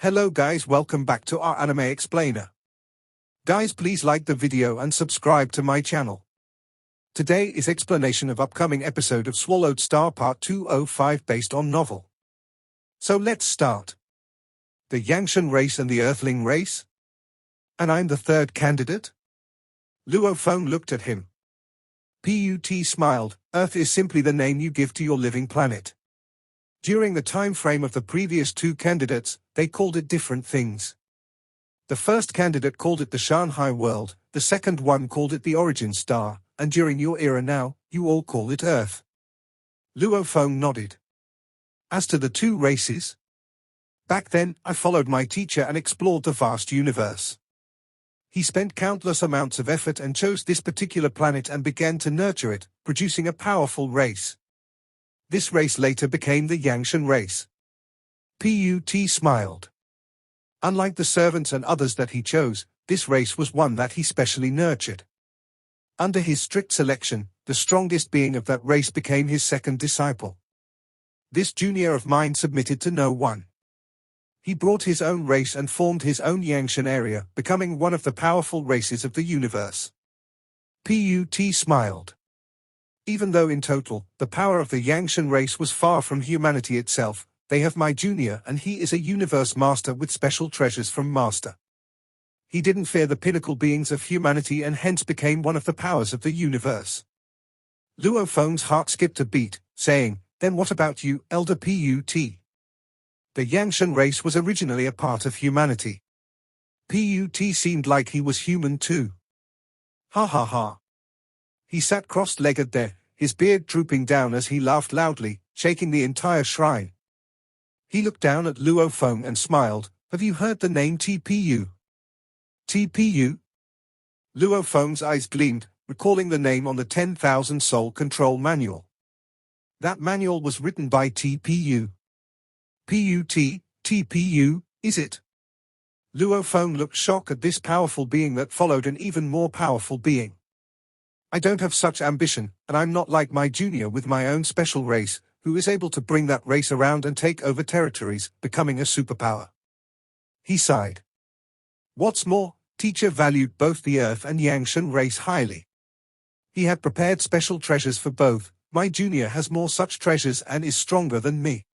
Hello guys, welcome back to our anime explainer. Guys, please like the video and subscribe to my channel. Today is explanation of upcoming episode of Swallowed Star Part 205 based on novel. So let's start. The Yangshan race and the Earthling race? And I'm the third candidate? Luo Feng looked at him. Put smiled. Earth is simply the name you give to your living planet. During the time frame of the previous two candidates, they called it different things. The first candidate called it the Shanghai world, the second one called it the origin star, and during your era now, you all call it Earth. Luo Feng nodded. As to the two races? Back then, I followed my teacher and explored the vast universe. He spent countless amounts of effort and chose this particular planet and began to nurture it, producing a powerful race. This race later became the Yangshan race. Put smiled. Unlike the servants and others that he chose, this race was one that he specially nurtured. Under his strict selection, the strongest being of that race became his second disciple. This junior of mine submitted to no one. He brought his own race and formed his own Yangshan area, becoming one of the powerful races of the universe. Put smiled. Even though in total, the power of the Yangshan race was far from humanity itself, they have my junior and he is a universe master with special treasures from master. He didn't fear the pinnacle beings of humanity and hence became one of the powers of the universe. Luo Feng's heart skipped a beat, saying, "Then what about you, Elder Put? The Yangshan race was originally a part of humanity." Put seemed like he was human too. Ha ha ha. He sat cross-legged there, his beard drooping down as he laughed loudly, shaking the entire shrine. He looked down at Luo Feng and smiled. "Have you heard the name TPU? TPU? Luo Feng's eyes gleamed, recalling the name on the 10,000 Soul Control Manual. That manual was written by TPU. TPU, is it? Luo Feng looked shocked at this powerful being that followed an even more powerful being. I don't have such ambition, and I'm not like my junior with my own special race, who is able to bring that race around and take over territories, becoming a superpower. He sighed. What's more, teacher valued both the Earth and Yangshan race highly. He had prepared special treasures for both. My junior has more such treasures and is stronger than me.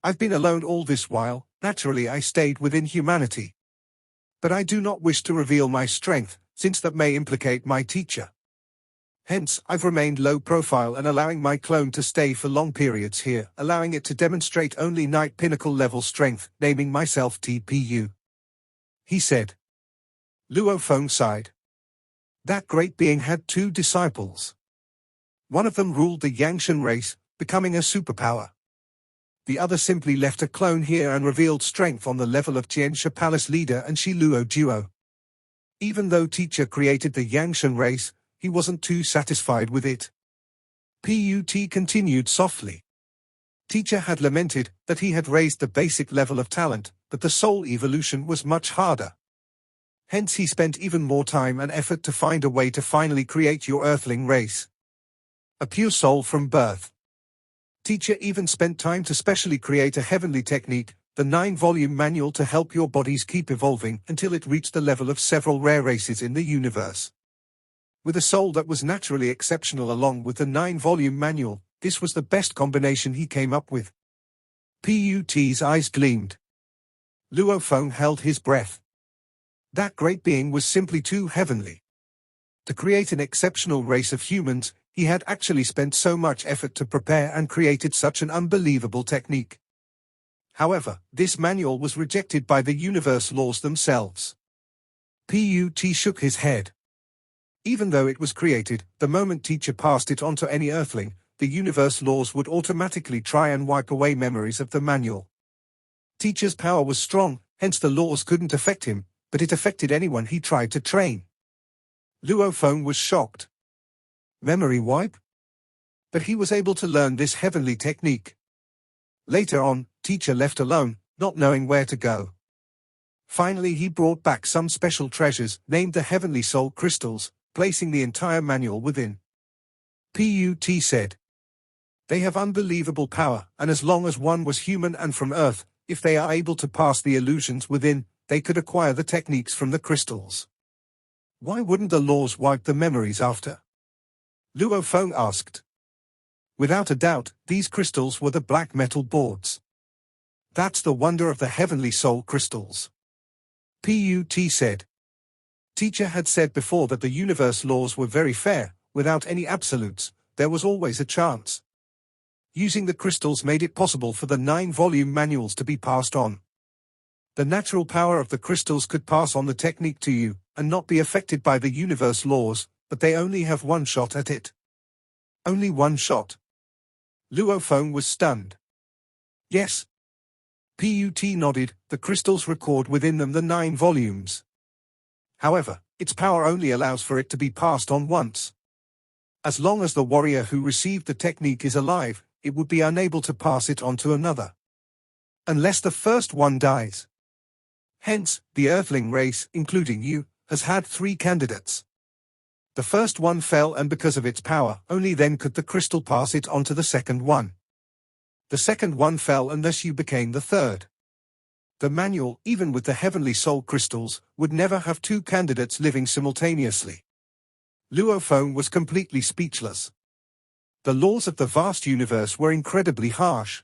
I've been alone all this while, naturally I stayed within humanity. But I do not wish to reveal my strength, since that may implicate my teacher. Hence, I've remained low profile and allowing my clone to stay for long periods here, allowing it to demonstrate only Knight Pinnacle level strength, naming myself TPU. He said. Luo Feng sighed. That great being had two disciples. One of them ruled the Yangshan race, becoming a superpower. The other simply left a clone here and revealed strength on the level of Jiansha Palace leader and Shi Luo duo. Even though teacher created the Yangshan race, he wasn't too satisfied with it. Put continued softly. Teacher had lamented that he had raised the basic level of talent, but the soul evolution was much harder. Hence he spent even more time and effort to find a way to finally create your Earthling race. A pure soul from birth. Teacher even spent time to specially create a heavenly technique, the 9-volume manual to help your bodies keep evolving until it reached the level of several rare races in the universe. With a soul that was naturally exceptional along with the 9-volume manual, this was the best combination he came up with. Put's eyes gleamed. Luo Feng held his breath. That great being was simply too heavenly. To create an exceptional race of humans, he had actually spent so much effort to prepare and created such an unbelievable technique. However, this manual was rejected by the universe laws themselves. Put shook his head. Even though it was created, the moment teacher passed it on to any Earthling, the universe laws would automatically try and wipe away memories of the manual. Teacher's power was strong, hence the laws couldn't affect him, but it affected anyone he tried to train. Luo Feng was shocked. Memory wipe? But he was able to learn this heavenly technique. Later on, teacher left alone, not knowing where to go. Finally he brought back some special treasures, named the Heavenly Soul Crystals, placing the entire manual within. Put said. They have unbelievable power, and as long as one was human and from Earth, If they are able to pass the illusions within, they could acquire the techniques from the crystals. Why wouldn't the laws wipe the memories after? Luo Feng asked. Without a doubt, these crystals were the black metal boards. That's the wonder of the heavenly soul crystals. Put said. Teacher had said before that the universe laws were very fair, without any absolutes, there was always a chance. Using the crystals made it possible for the 9-volume manuals to be passed on. The natural power of the crystals could pass on the technique to you, and not be affected by the universe laws, but they only have one shot at it. Only one shot. Luo Feng was stunned. Yes. Put nodded, the crystals record within them the 9 volumes. However, its power only allows for it to be passed on once. As long as the warrior who received the technique is alive, it would be unable to pass it on to another. Unless the first one dies. Hence, the Earthling race, including you, has had 3 candidates. The first one fell, and because of its power, only then could the crystal pass it on to the second one. The second one fell unless you became the third. The manual, even with the heavenly soul crystals, would never have 2 candidates living simultaneously. Luo Feng was completely speechless. The laws of the vast universe were incredibly harsh.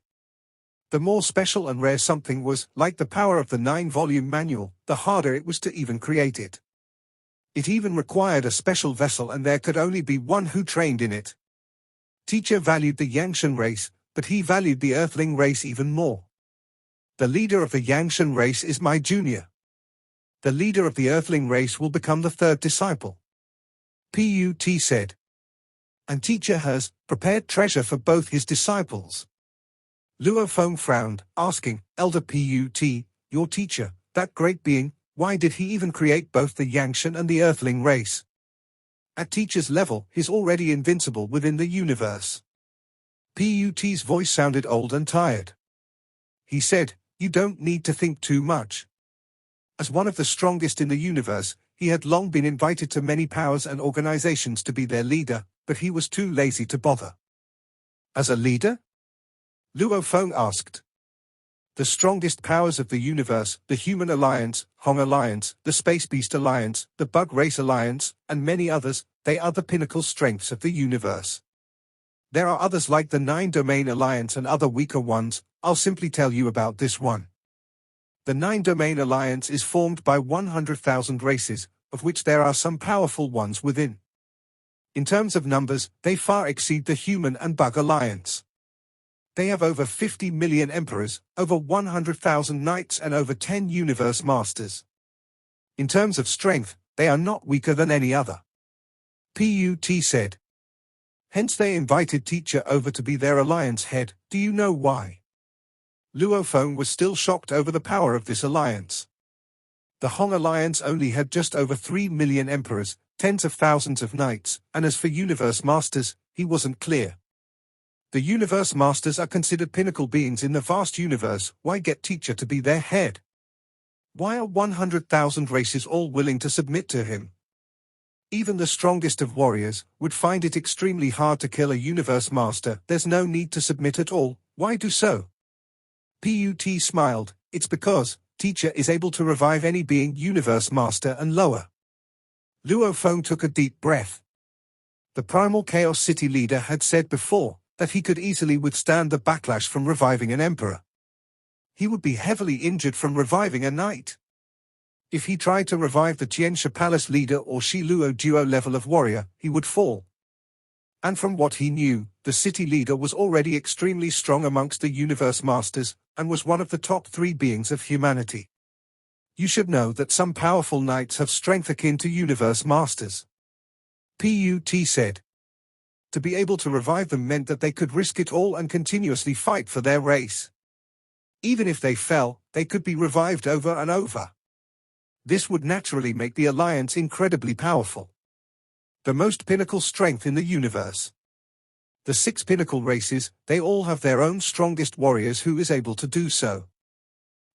The more special and rare something was, like the power of the 9-volume manual, the harder it was to even create it. It even required a special vessel, and there could only be one who trained in it. Teacher valued the Yangshan race, but he valued the Earthling race even more. The leader of the Yangshan race is my junior. The leader of the Earthling race will become the 3rd disciple. Put said. And teacher has prepared treasure for both his disciples. Luo Feng frowned, asking, Elder Put, your teacher, that great being, why did he even create both the Yangshan and the Earthling race? At teacher's level, he's already invincible within the universe. Put's voice sounded old and tired. He said, you don't need to think too much. As one of the strongest in the universe, he had long been invited to many powers and organizations to be their leader, but he was too lazy to bother. As a leader? Luo Feng asked. The strongest powers of the universe, the Human Alliance, Hong Alliance, the Space Beast Alliance, the Bug Race Alliance, and many others, they are the pinnacle strengths of the universe. There are others like the 9-Domain Alliance and other weaker ones. I'll simply tell you about this one. The 9-Domain Alliance is formed by 100,000 races, of which there are some powerful ones within. In terms of numbers, they far exceed the Human and Bug Alliance. They have over 50 million emperors, over 100,000 knights, and over 10 universe masters. In terms of strength, they are not weaker than any other. Put said. Hence they invited teacher over to be their alliance head. Do you know why? Luo Feng was still shocked over the power of this alliance. The Hong Alliance only had just over 3 million emperors, tens of thousands of knights, and as for universe masters, he wasn't clear. The universe masters are considered pinnacle beings in the vast universe. Why get teacher to be their head? Why are 100,000 races all willing to submit to him? Even the strongest of warriors would find it extremely hard to kill a universe master. There's no need to submit at all. Why do so? Put smiled. It's because teacher is able to revive any being universe master and lower. Luo Feng took a deep breath. The primal Chaos City leader had said before that he could easily withstand the backlash from reviving an emperor. He would be heavily injured from reviving a knight. If he tried to revive the Tianxia Palace leader or Shiluo duo level of warrior, he would fall. And from what he knew, the city leader was already extremely strong amongst the universe masters, and was one of the top 3 beings of humanity. You should know that some powerful knights have strength akin to universe masters. Put said. To be able to revive them meant that they could risk it all and continuously fight for their race. Even if they fell, they could be revived over and over. This would naturally make the alliance incredibly powerful. The most pinnacle strength in the universe. The 6 pinnacle races, they all have their own strongest warriors who is able to do so.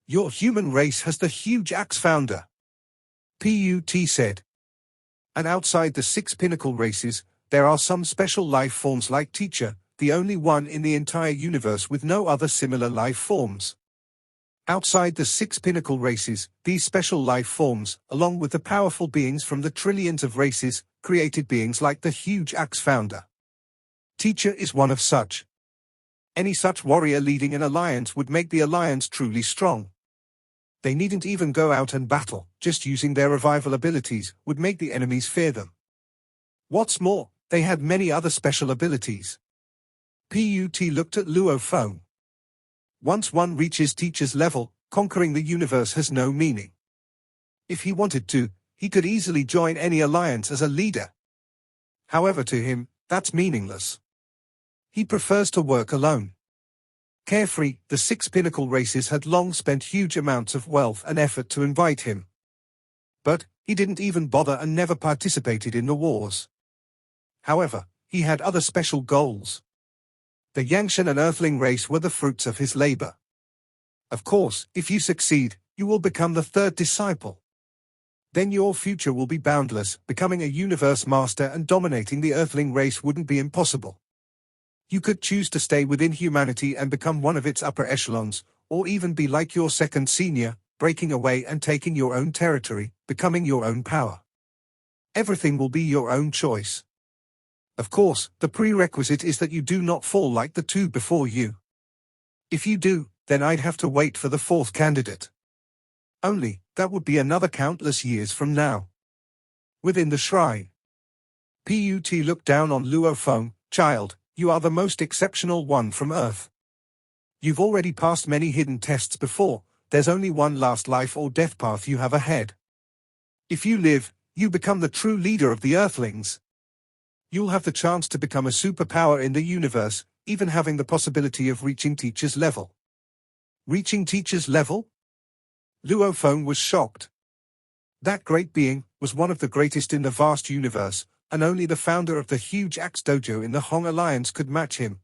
Your human race has the huge axe founder. Put said. And outside the 6 pinnacle races, there are some special life forms like teacher, the only one in the entire universe with no other similar life forms. Outside the six pinnacle races, these special life forms, along with the powerful beings from the trillions of races, created beings like the huge axe founder. Teacher is one of such. Any such warrior leading an alliance would make the alliance truly strong. They needn't even go out and battle, just using their revival abilities would make the enemies fear them. What's more, they had many other special abilities. Put looked at Luo Feng. Once one reaches teacher's level, conquering the universe has no meaning. If he wanted to, he could easily join any alliance as a leader. However, to him, that's meaningless. He prefers to work alone. Carefree, the six pinnacle races had long spent huge amounts of wealth and effort to invite him. But he didn't even bother and never participated in the wars. However, he had other special goals. The Yangshan and Earthling race were the fruits of his labor. Of course, if you succeed, you will become the third disciple. Then your future will be boundless, becoming a universe master and dominating the Earthling race wouldn't be impossible. You could choose to stay within humanity and become one of its upper echelons, or even be like your second senior, breaking away and taking your own territory, becoming your own power. Everything will be your own choice. Of course, the prerequisite is that you do not fall like the two before you. If you do, then I'd have to wait for the fourth candidate. Only, that would be another countless years from now. Within the shrine, Put looked down on Luo Feng. Child, you are the most exceptional one from Earth. You've already passed many hidden tests before, there's only one last life or death path you have ahead. If you live, you become the true leader of the Earthlings. You'll have the chance to become a superpower in the universe, even having the possibility of reaching teacher's level. Reaching teacher's level? Luo Feng was shocked. That great being was one of the greatest in the vast universe, and only the founder of the huge axe dojo in the Hong Alliance could match him.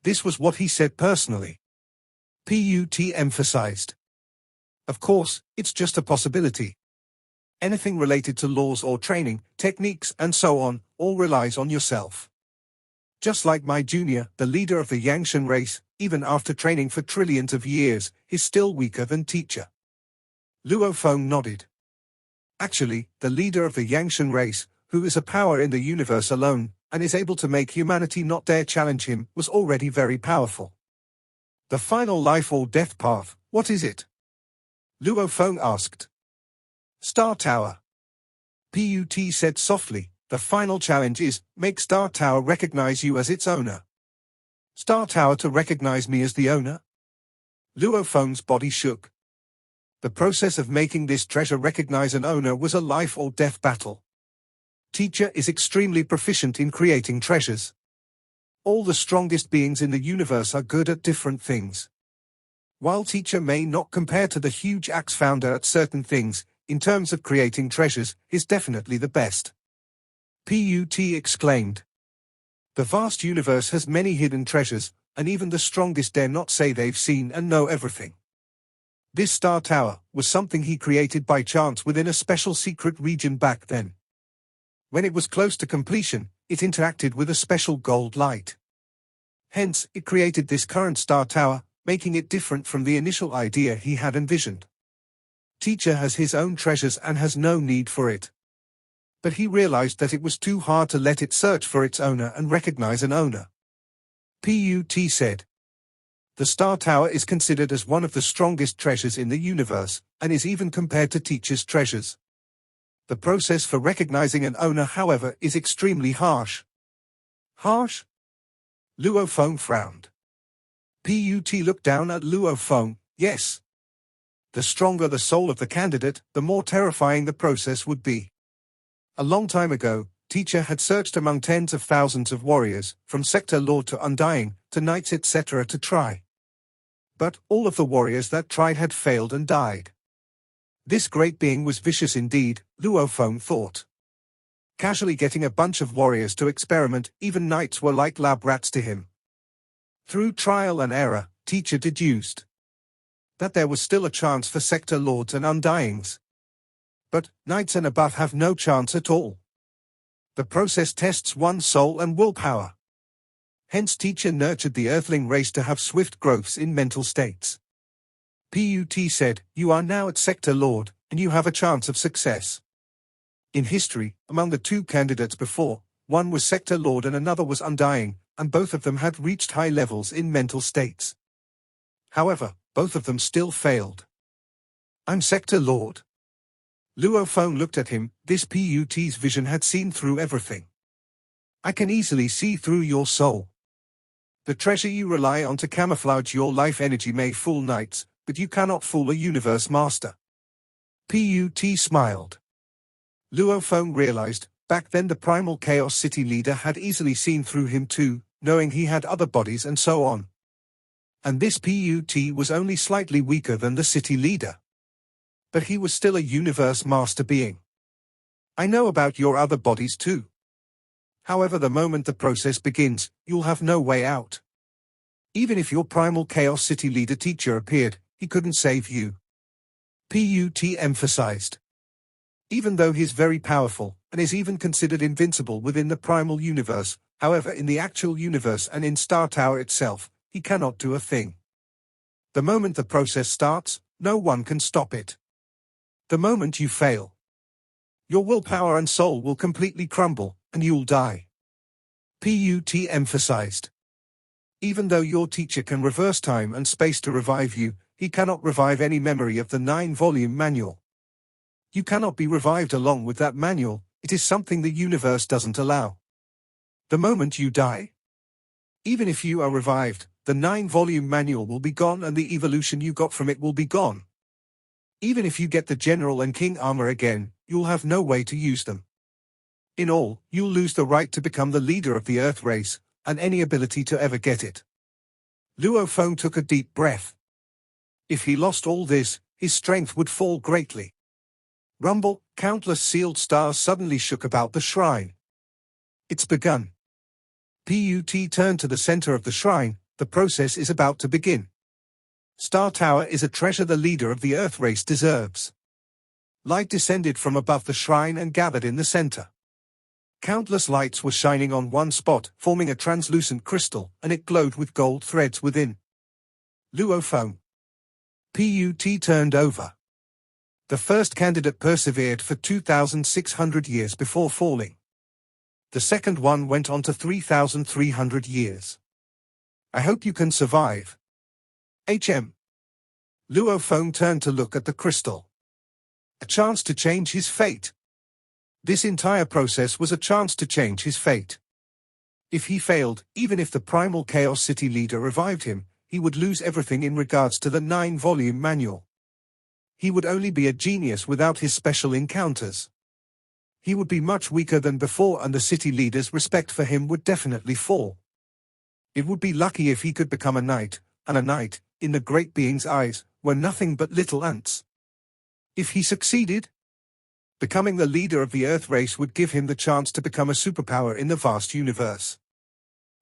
This was what he said personally. Put emphasized. Of course, it's just a possibility. Anything related to laws or training, techniques and so on, all relies on yourself. Just like my junior, the leader of the Yangshan race, even after training for trillions of years, is still weaker than teacher. Luo Feng nodded. Actually, the leader of the Yangshan race, who is a power in the universe alone, and is able to make humanity not dare challenge him, was already very powerful. The final life or death path, what is it? Luo Feng asked. Star Tower. Put said softly, the final challenge is, make Star Tower recognize you as its owner. Star Tower to recognize me as the owner? Luo Feng's body shook. The process of making this treasure recognize an owner was a life or death battle. Teacher is extremely proficient in creating treasures. All the strongest beings in the universe are good at different things. While teacher may not compare to the huge axe founder at certain things, in terms of creating treasures, is definitely the best. Put exclaimed. The vast universe has many hidden treasures, and even the strongest dare not say they've seen and know everything. This Star Tower was something he created by chance within a special secret region back then. When it was close to completion, it interacted with a special gold light. Hence, it created this current Star Tower, making it different from the initial idea he had envisioned. Teacher has his own treasures and has no need for it. But he realized that it was too hard to let it search for its owner and recognize an owner. Put said. The Star Tower is considered as one of the strongest treasures in the universe, and is even compared to teacher's treasures. The process for recognizing an owner, however, is extremely harsh. Harsh? Luo Feng frowned. Put looked down at Luo Feng. Yes. The stronger the soul of the candidate, the more terrifying the process would be. A long time ago, teacher had searched among tens of thousands of warriors, from sector lord to undying, to knights etc. to try. But all of the warriors that tried had failed and died. This great being was vicious indeed, Luo Feng thought. Casually getting a bunch of warriors to experiment, even knights were like lab rats to him. Through trial and error, teacher deduced that there was still a chance for sector lords and undyings. But knights and above have no chance at all. The process tests one's soul and willpower. Hence teacher nurtured the Earthling race to have swift growths in mental states. Put said, "You are now at Sector Lord, and you have a chance of success." In history, among the two candidates before, one was Sector Lord and another was Undying, and both of them had reached high levels in mental states. However, both of them still failed. "I'm Sector Lord." Luo Feng looked at him. This Put's vision had seen through everything. "I can easily see through your soul. The treasure you rely on to camouflage your life energy may fool knights, but you cannot fool a universe master." Put smiled. Luo Feng realized, back then the primal Chaos City leader had easily seen through him too, knowing he had other bodies and so on. And this Put was only slightly weaker than the city leader. But he was still a universe master being. "I know about your other bodies too. However, the moment the process begins, you'll have no way out. Even if your primal Chaos City leader teacher appeared, he couldn't save you." Put emphasized. "Even though he's very powerful, and is even considered invincible within the primal universe, however in the actual universe and in Star Tower itself, he cannot do a thing. The moment the process starts, no one can stop it. The moment you fail, your willpower and soul will completely crumble, and you'll die." Put emphasized. "Even though your teacher can reverse time and space to revive you, he cannot revive any memory of the 9-volume manual. You cannot be revived along with that manual, it is something the universe doesn't allow. The moment you die, even if you are revived, the 9-volume manual will be gone and the evolution you got from it will be gone. Even if you get the General and King armor again, you'll have no way to use them. In all, you'll lose the right to become the leader of the Earth race, and any ability to ever get it." Luo Feng took a deep breath. If he lost all this, his strength would fall greatly. Rumble, countless sealed stars suddenly shook about the shrine. "It's begun." Put turned to the center of the shrine. "The process is about to begin. Star Tower is a treasure the leader of the Earth race deserves." Light descended from above the shrine and gathered in the center. Countless lights were shining on one spot, forming a translucent crystal, and it glowed with gold threads within. Luo Feng. Put turned over. The first candidate persevered for 2,600 years before falling. The second one went on to 3,300 years. "I hope you can survive." Luo Feng turned to look at the crystal. A chance to change his fate. This entire process was a chance to change his fate. If he failed, even if the primal Chaos City leader revived him, he would lose everything in regards to the 9-volume manual. He would only be a genius without his special encounters. He would be much weaker than before and the city leader's respect for him would definitely fall. It would be lucky if he could become a knight, and a knight, in the great being's eyes, were nothing but little ants. If he succeeded, becoming the leader of the Earth race would give him the chance to become a superpower in the vast universe.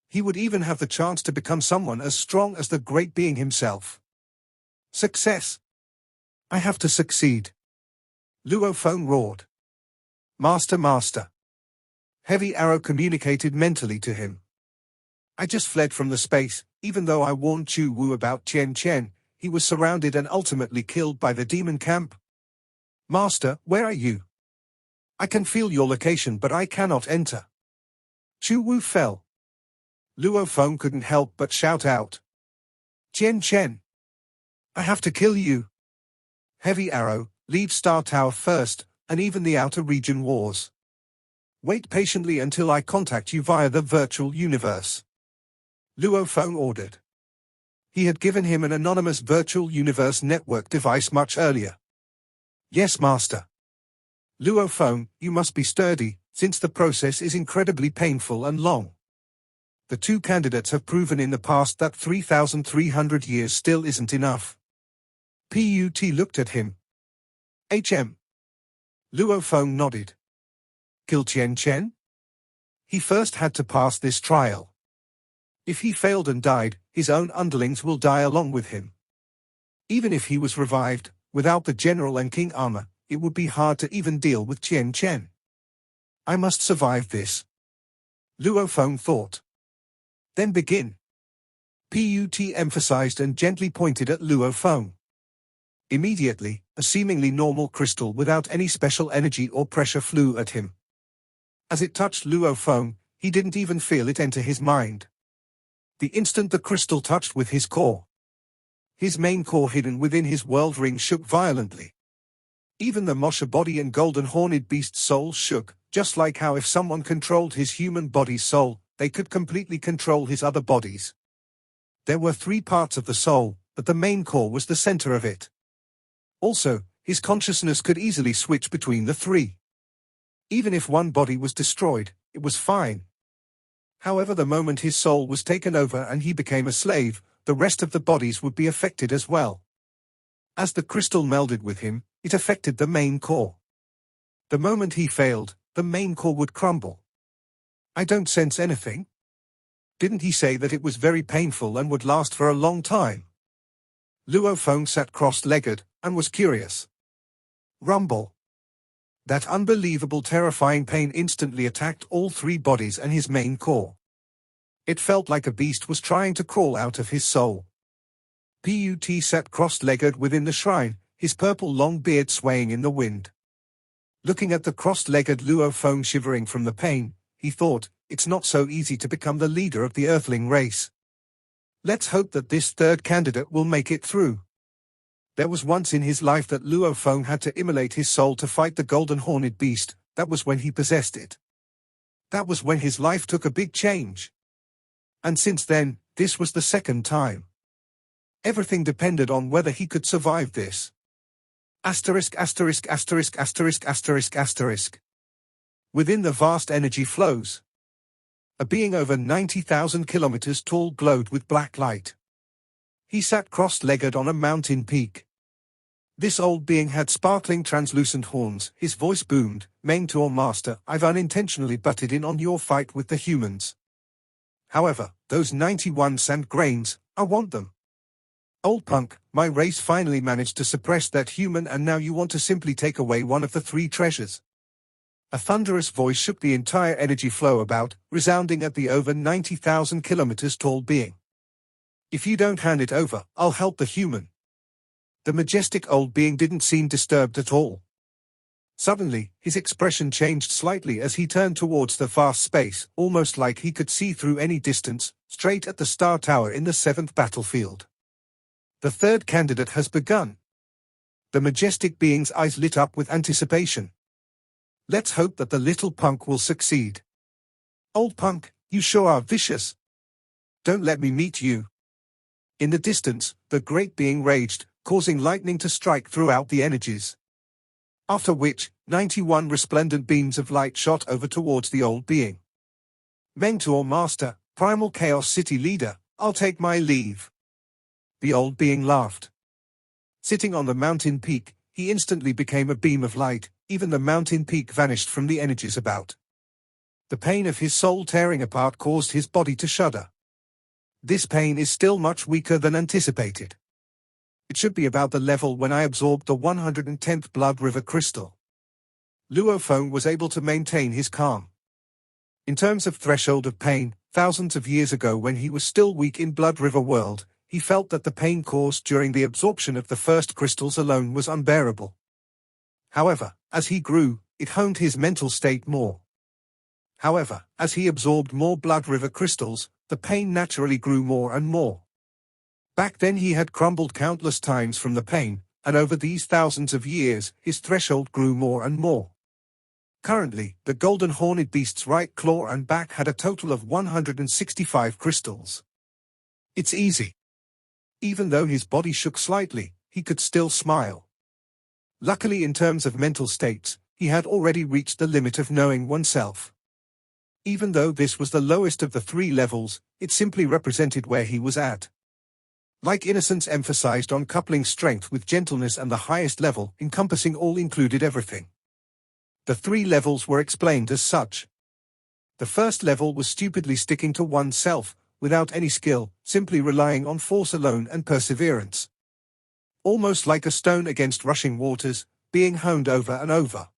He would even have the chance to become someone as strong as the great being himself. Success. "I have to succeed." Luo Feng roared. "Master, master." Heavy Arrow communicated mentally to him. "I just fled from the space, even though I warned Chu Wu about Chen Chen, he was surrounded and ultimately killed by the demon camp." "Master, where are you? I can feel your location but I cannot enter." Chu Wu fell. Luo Feng couldn't help but shout out. "Chen Chen! I have to kill you." Heavy Arrow, leave Star Tower first, and even the outer region wars. Wait patiently until I contact you via the virtual universe. Luo Feng ordered. He had given him an anonymous virtual universe network device much earlier. Yes, Master. Luo Feng, you must be sturdy, since the process is incredibly painful and long. The two candidates have proven in the past that 3,300 years still isn't enough. Put looked at him. Luo Feng nodded. Kill Chen Chen? He first had to pass this trial. If he failed and died, his own underlings will die along with him. Even if he was revived, without the General and King armor, it would be hard to even deal with Chen Chen. I must survive this. Luo Feng thought. Then begin. Put emphasized and gently pointed at Luo Feng. Immediately, a seemingly normal crystal without any special energy or pressure flew at him. As it touched Luo Feng, he didn't even feel it enter his mind. The instant the crystal touched with his core, his main core hidden within his world ring shook violently. Even the Mosha body and golden horned beast's soul shook, just like how if someone controlled his human body's soul, they could completely control his other bodies. There were 3 parts of the soul, but the main core was the center of it. Also, his consciousness could easily switch between the 3. Even if one body was destroyed, it was fine. However, the moment his soul was taken over and he became a slave, the rest of the bodies would be affected as well. As the crystal melded with him, it affected the main core. The moment he failed, the main core would crumble. I don't sense anything. Didn't he say that it was very painful and would last for a long time? Luo Feng sat cross-legged, and was curious. Rumble. That unbelievable terrifying pain instantly attacked all 3 bodies and his main core. It felt like a beast was trying to crawl out of his soul. Put sat cross-legged within the shrine, his purple long beard swaying in the wind. Looking at the cross-legged Luo Feng shivering from the pain, he thought, it's not so easy to become the leader of the Earthling race. Let's hope that this 3rd candidate will make it through. There was once in his life that Luo Feng had to immolate his soul to fight the golden horned beast. That was when he possessed it. That was when his life took a big change. And since then, this was the 2nd time. Everything depended on whether he could survive this. Asterisk asterisk asterisk asterisk asterisk asterisk. Within the vast energy flows, a being over 90,000 kilometers tall glowed with black light. He sat cross-legged on a mountain peak. This old being had sparkling translucent horns. His voice boomed, Mentor Master, I've unintentionally butted in on your fight with the humans. However, those 91 sand grains, I want them. Old punk, my race finally managed to suppress that human and now you want to simply take away one of the 3 treasures. A thunderous voice shook the entire energy flow about, resounding at the over 90,000 kilometers tall being. If you don't hand it over, I'll help the human. The majestic old being didn't seem disturbed at all. Suddenly, his expression changed slightly as he turned towards the vast space, almost like he could see through any distance, straight at the Star Tower in the 7th battlefield. The 3rd candidate has begun. The majestic being's eyes lit up with anticipation. Let's hope that the little punk will succeed. Old punk, you sure are vicious. Don't let me meet you. In the distance, the great being raged, causing lightning to strike throughout the energies. After which, 91 resplendent beams of light shot over towards the old being. Mentor Master, Primal Chaos City Leader, I'll take my leave. The old being laughed. Sitting on the mountain peak, he instantly became a beam of light. Even the mountain peak vanished from the energies about. The pain of his soul tearing apart caused his body to shudder. This pain is still much weaker than anticipated. It should be about the level when I absorbed the 110th Blood River crystal. Luo Feng was able to maintain his calm. In terms of threshold of pain, thousands of years ago when he was still weak in Blood River world, he felt that the pain caused during the absorption of the first crystals alone was unbearable. However, as he grew, it honed his mental state more. However, as he absorbed more Blood River crystals, the pain naturally grew more and more. Back then he had crumbled countless times from the pain, and over these thousands of years, his threshold grew more and more. Currently, the golden horned beast's right claw and back had a total of 165 crystals. It's easy. Even though his body shook slightly, he could still smile. Luckily, in terms of mental states, he had already reached the limit of knowing oneself. Even though this was the lowest of the 3 levels, it simply represented where he was at. Like innocence emphasized on coupling strength with gentleness, and the highest level, encompassing all, included everything. The 3 levels were explained as such. The first level was stupidly sticking to oneself, without any skill, simply relying on force alone and perseverance. Almost like a stone against rushing waters, being honed over and over.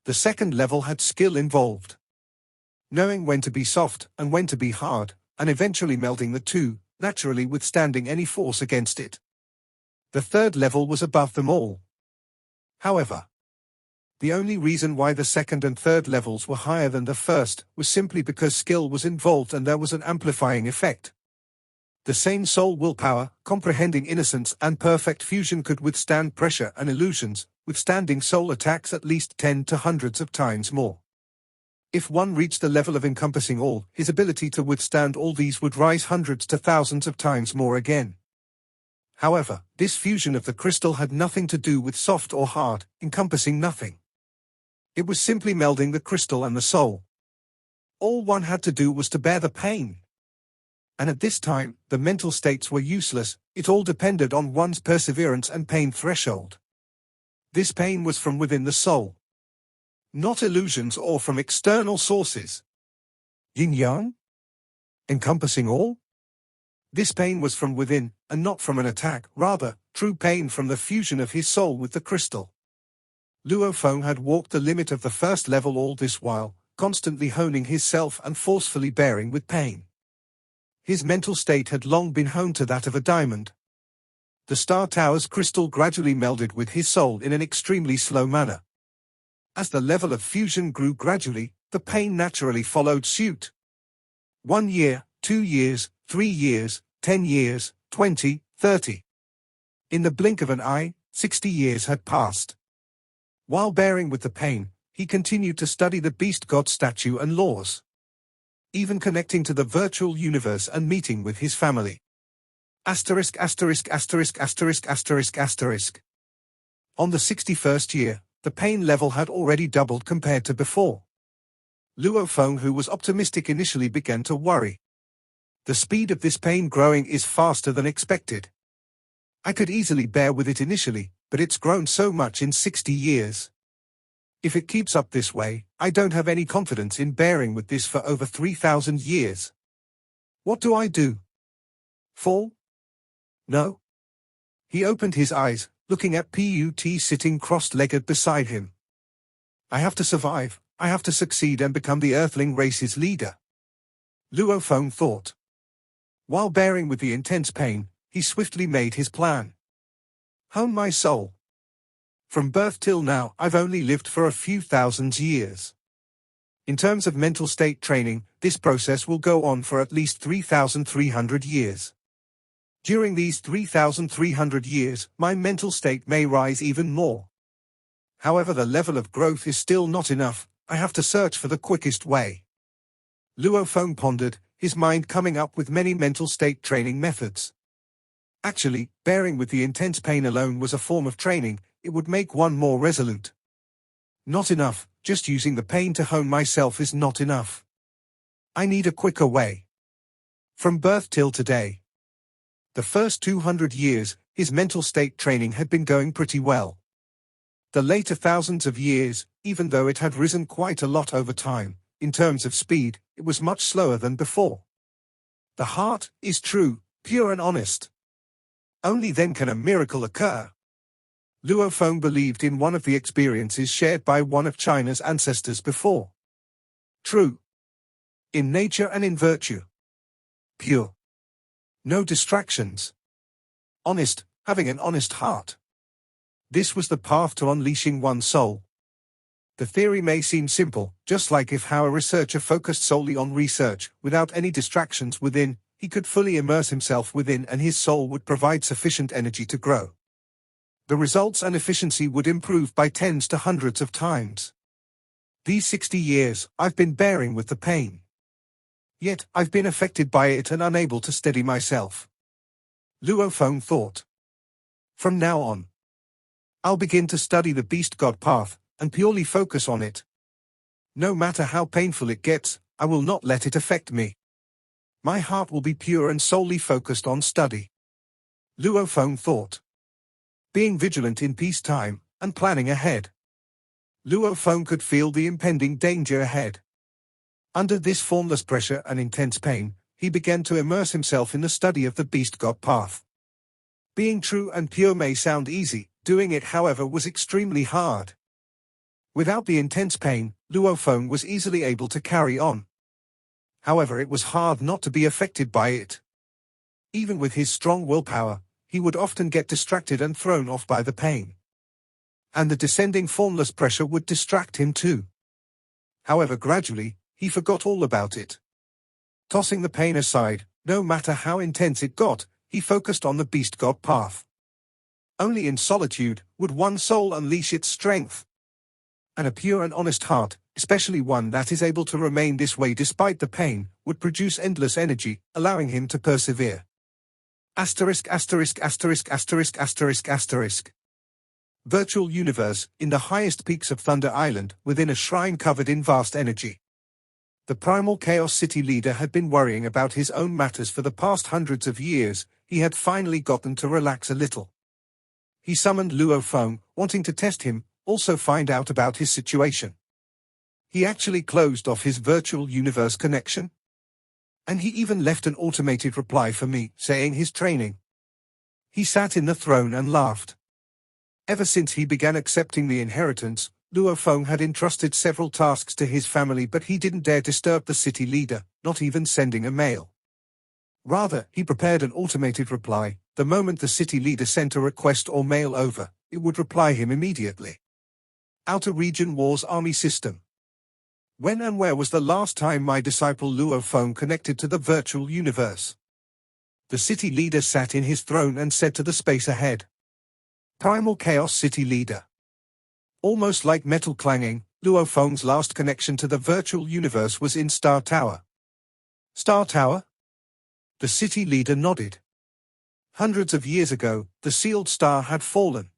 The second level had skill involved. Knowing when to be soft and when to be hard, and eventually melding the two, naturally withstanding any force against it. The third level was above them all. However, the only reason why the second and third levels were higher than the first was simply because skill was involved and there was an amplifying effect. The same soul willpower, comprehending innocence and perfect fusion could withstand pressure and illusions, withstanding soul attacks at least 10 to hundreds of times more. If one reached the level of encompassing all, his ability to withstand all these would rise hundreds to thousands of times more again. However, this fusion of the crystal had nothing to do with soft or hard, encompassing nothing. It was simply melding the crystal and the soul. All one had to do was to bear the pain. And at this time, the mental states were useless, it all depended on one's perseverance and pain threshold. This pain was from within the soul. Not illusions or from external sources. Yin-yang? Encompassing all? This pain was from within, and not from an attack, rather, true pain from the fusion of his soul with the crystal. Luo Feng had walked the limit of the first level all this while, constantly honing his self and forcefully bearing with pain. His mental state had long been honed to that of a diamond. The Star Tower's crystal gradually melded with his soul in an extremely slow manner. As the level of fusion grew gradually, the pain naturally followed suit. 1 year, 2 years, 3 years, 10 years, 20, 30. In the blink of an eye, 60 years had passed. While bearing with the pain, he continued to study the beast god statue and laws. Even connecting to the virtual universe and meeting with his family. Asterisk asterisk asterisk asterisk asterisk asterisk. On the 61st year, the pain level had already doubled compared to before. Luo Feng, who was optimistic initially, began to worry. The speed of this pain growing is faster than expected. I could easily bear with it initially, but it's grown so much in 60 years. If it keeps up this way, I don't have any confidence in bearing with this for over 3,000 years. What do I do? Fall? No. He opened his eyes, looking at Put sitting cross-legged beside him. I have to survive, I have to succeed and become the Earthling race's leader. Luo Feng thought. While bearing with the intense pain, he swiftly made his plan. Hone my soul. From birth till now, I've only lived for a few thousand years. In terms of mental state training, this process will go on for at least 3,300 years. During these 3,300 years, my mental state may rise even more. However, the level of growth is still not enough, I have to search for the quickest way. Luo Feng pondered, his mind coming up with many mental state training methods. Actually, bearing with the intense pain alone was a form of training, it would make one more resolute. Not enough, just using the pain to hone myself is not enough. I need a quicker way. From birth till today. The first 200 years, his mental state training had been going pretty well. The later thousands of years, even though it had risen quite a lot over time, in terms of speed, it was much slower than before. The heart is true, pure and honest. Only then can a miracle occur. Luo Feng believed in one of the experiences shared by one of China's ancestors before. True. In nature and in virtue. Pure. No distractions. Honest, having an honest heart. This was the path to unleashing one's soul. The theory may seem simple, just like if how a researcher focused solely on research, without any distractions within, he could fully immerse himself within and his soul would provide sufficient energy to grow. The results and efficiency would improve by tens to hundreds of times. These 60 years, I've been bearing with the pain. Yet, I've been affected by it and unable to steady myself. Luo Feng thought. From now on, I'll begin to study the beast god path, and purely focus on it. No matter how painful it gets, I will not let it affect me. My heart will be pure and solely focused on study. Luo Feng thought. Being vigilant in peacetime, and planning ahead. Luo Feng could feel the impending danger ahead. Under this formless pressure and intense pain, he began to immerse himself in the study of the beast god path. Being true and pure may sound easy, doing it however was extremely hard. Without the intense pain, Luo Feng was easily able to carry on. However, it was hard not to be affected by it. Even with his strong willpower, he would often get distracted and thrown off by the pain. And the descending formless pressure would distract him too. However, gradually, he forgot all about it. Tossing the pain aside, no matter how intense it got, he focused on the beast god path. Only in solitude would one soul unleash its strength. And a pure and honest heart, especially one that is able to remain this way despite the pain, would produce endless energy, allowing him to persevere. Asterisk asterisk asterisk asterisk asterisk asterisk. Virtual universe, in the highest peaks of Thunder Island, within a shrine covered in vast energy. The primal Chaos City leader had been worrying about his own matters for the past hundreds of years. He had finally gotten to relax a little. He summoned Luo Feng, wanting to test him, also find out about his situation. He actually closed off his virtual universe connection. And he even left an automated reply for me, saying his training. He sat in the throne and laughed. Ever since he began accepting the inheritance, Luo Feng had entrusted several tasks to his family, but he didn't dare disturb the city leader, not even sending a mail. Rather, he prepared an automated reply. The moment the city leader sent a request or mail over, it would reply him immediately. Outer Region Wars Army System. When and where was the last time my disciple Luo Feng connected to the virtual universe? The city leader sat in his throne and said to the space ahead. Primal Chaos City leader. Almost like metal clanging, Luo Feng's last connection to the virtual universe was in Star Tower. Star Tower? The city leader nodded. Hundreds of years ago, the sealed star had fallen.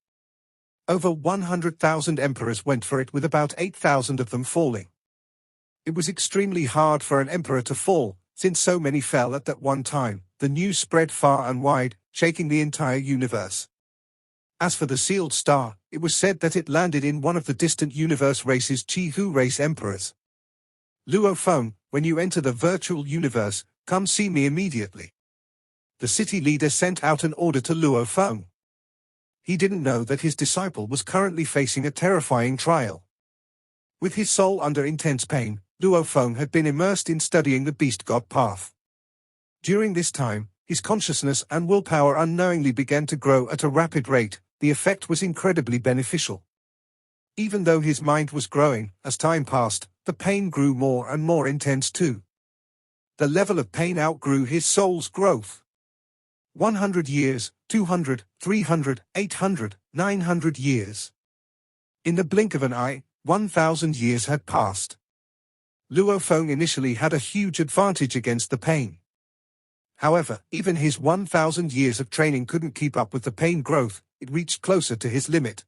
Over 100,000 emperors went for it, with about 8,000 of them falling. It was extremely hard for an emperor to fall, since so many fell at that one time. The news spread far and wide, shaking the entire universe. As for the sealed star, it was said that it landed in one of the distant universe race's Chi-Hu race emperors. Luo Feng, when you enter the virtual universe, come see me immediately. The city leader sent out an order to Luo Feng. He didn't know that his disciple was currently facing a terrifying trial. With his soul under intense pain, Luo Feng had been immersed in studying the beast god path. During this time, his consciousness and willpower unknowingly began to grow at a rapid rate. The effect was incredibly beneficial. Even though his mind was growing, as time passed, the pain grew more and more intense too. The level of pain outgrew his soul's growth. 100 years, 200, 300, 800, 900 years. In the blink of an eye, 1,000 years had passed. Luo Feng initially had a huge advantage against the pain. However, even his 1,000 years of training couldn't keep up with the pain growth. It reached closer to his limit.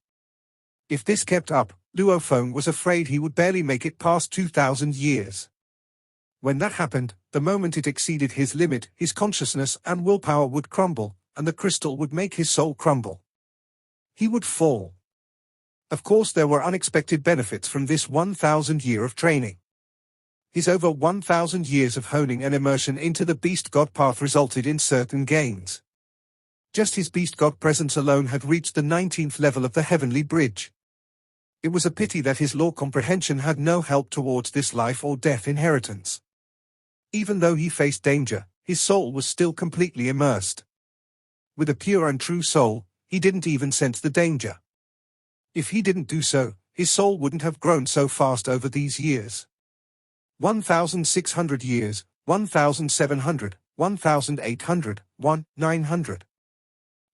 If this kept up, Luo Feng was afraid he would barely make it past 2,000 years. When that happened, the moment it exceeded his limit, his consciousness and willpower would crumble, and the crystal would make his soul crumble. He would fall. Of course, there were unexpected benefits from this 1,000 year of training. His over 1,000 years of honing and immersion into the beast god path resulted in certain gains. Just his beast god presence alone had reached the 19th level of the heavenly bridge. It was a pity that his law comprehension had no help towards this life or death inheritance. Even though he faced danger, his soul was still completely immersed. With a pure and true soul, he didn't even sense the danger. If he didn't do so, his soul wouldn't have grown so fast over these years. 1,600 years, 1,700, 1,800, 1,900.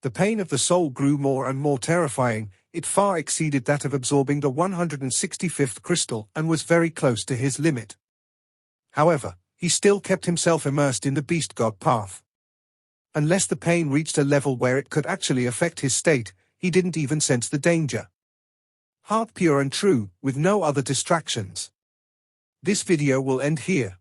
The pain of the soul grew more and more terrifying. It far exceeded that of absorbing the 165th crystal and was very close to his limit. However, he still kept himself immersed in the beast god path. Unless the pain reached a level where it could actually affect his state, he didn't even sense the danger. Heart pure and true, with no other distractions. This video will end here.